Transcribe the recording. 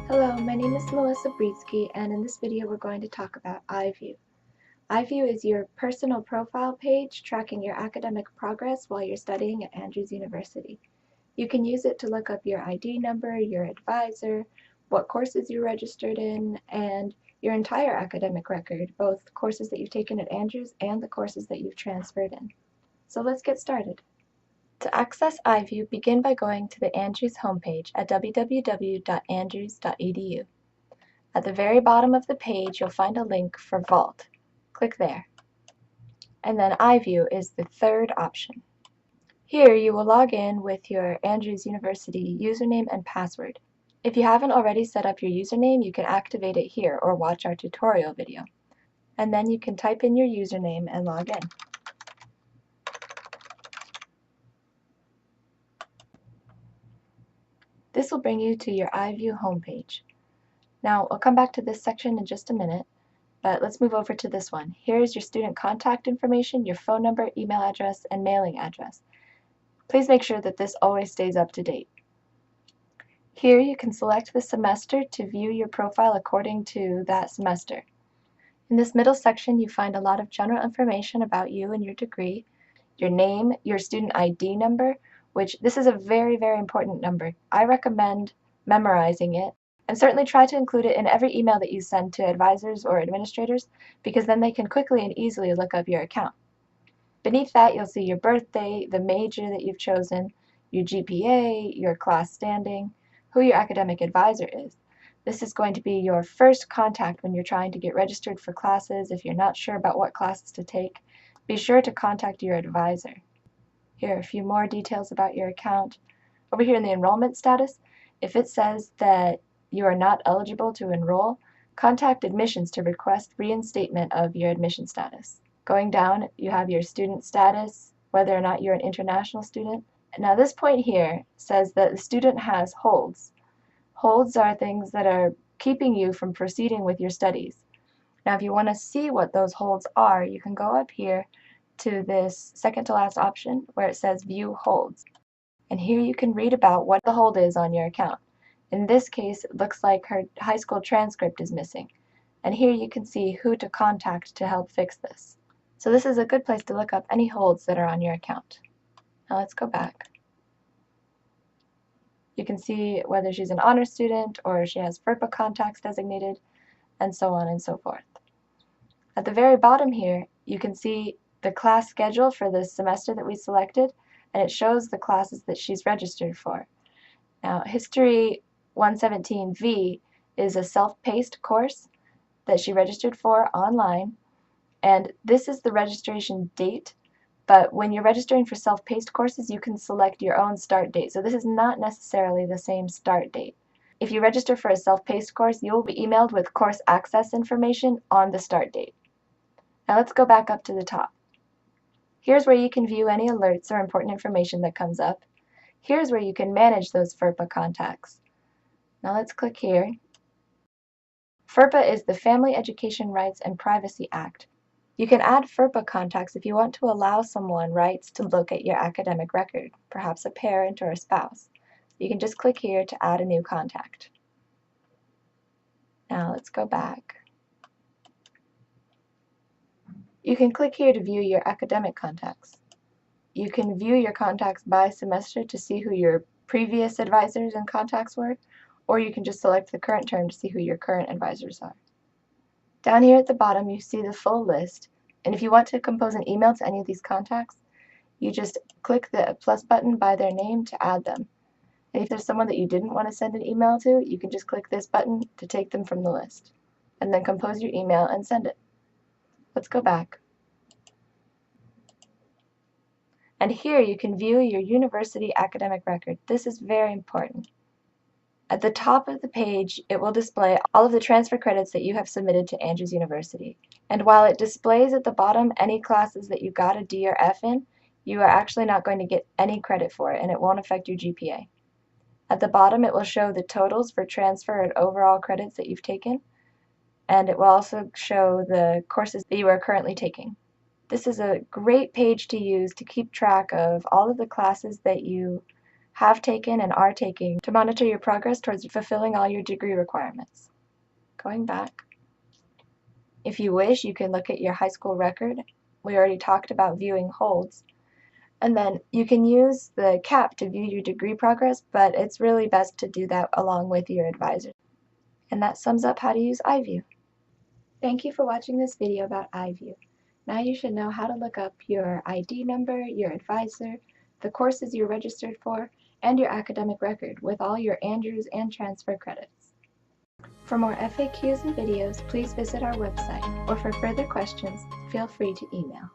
Hello, my name is Melissa Brietzke, and in this video we're going to talk about iVue. iVue is your personal profile page tracking your academic progress while you're studying at Andrews University. You can use it to look up your ID number, your advisor, what courses you registered in, and your entire academic record, both courses that you've taken at Andrews and the courses that you've transferred in. So let's get started. To access iVue, begin by going to the Andrews homepage at www.andrews.edu. At the very bottom of the page, you'll find a link for Vault. Click there. And then iVue is the third option. Here you will log in with your Andrews University username and password. If you haven't already set up your username, you can activate it here or watch our tutorial video. And then you can type in your username and log in. This will bring you to your iVue homepage. Now, I'll come back to this section in just a minute, but let's move over to this one. Here is your student contact information, your phone number, email address, and mailing address. Please make sure that this always stays up to date. Here you can select the semester to view your profile according to that semester. In this middle section, you find a lot of general information about you and your degree, your name, your student ID number, which this is a very, very important number. I recommend memorizing it, and certainly try to include it in every email that you send to advisors or administrators, because then they can quickly and easily look up your account. Beneath that, you'll see your birthday, the major that you've chosen, your GPA, your class standing, who your academic advisor is. This is going to be your first contact when you're trying to get registered for classes. If you're not sure about what classes to take, be sure to contact your advisor. Here are a few more details about your account. Over here in the enrollment status, if it says that you are not eligible to enroll, contact admissions to request reinstatement of your admission status. Going down, you have your student status, whether or not you're an international student. Now this point here says that the student has holds. Holds are things that are keeping you from proceeding with your studies. Now if you want to see what those holds are, you can go up here to this second to last option where it says View Holds. And here you can read about what the hold is on your account. In this case, it looks like her high school transcript is missing. And here you can see who to contact to help fix this. So this is a good place to look up any holds that are on your account. Now let's go back. You can see whether she's an honor student or she has FERPA contacts designated, and so on and so forth. At the very bottom here, you can see the class schedule for the semester that we selected, and it shows the classes that she's registered for. Now, History 117V is a self-paced course that she registered for online, and this is the registration date, but when you're registering for self-paced courses, you can select your own start date. So this is not necessarily the same start date. If you register for a self-paced course, you will be emailed with course access information on the start date. Now let's go back up to the top. Here's where you can view any alerts or important information that comes up. Here's where you can manage those FERPA contacts. Now let's click here. FERPA is the Family Education Rights and Privacy Act. You can add FERPA contacts if you want to allow someone rights to look at your academic record, perhaps a parent or a spouse. You can just click here to add a new contact. Now let's go back. You can click here to view your academic contacts. You can view your contacts by semester to see who your previous advisors and contacts were, or you can just select the current term to see who your current advisors are. Down here at the bottom, you see the full list, and if you want to compose an email to any of these contacts, you just click the plus button by their name to add them. And if there's someone that you didn't want to send an email to, you can just click this button to take them from the list, and then compose your email and send it. Let's go back. And here you can view your university academic record. This is very important. At the top of the page, it will display all of the transfer credits that you have submitted to Andrews University. And while it displays at the bottom any classes that you got a D or F in, you are actually not going to get any credit for it, and it won't affect your GPA. At the bottom, it will show the totals for transfer and overall credits that you've taken, and it will also show the courses that you are currently taking. This is a great page to use to keep track of all of the classes that you have taken and are taking to monitor your progress towards fulfilling all your degree requirements. Going back, if you wish, you can look at your high school record. We already talked about viewing holds. And then you can use the CAP to view your degree progress, but it's really best to do that along with your advisor. And that sums up how to use iVue. Thank you for watching this video about iVue. Now you should know how to look up your ID number, your advisor, the courses you're registered for, and your academic record with all your Andrews and transfer credits. For more FAQs and videos, please visit our website, or for further questions, feel free to email.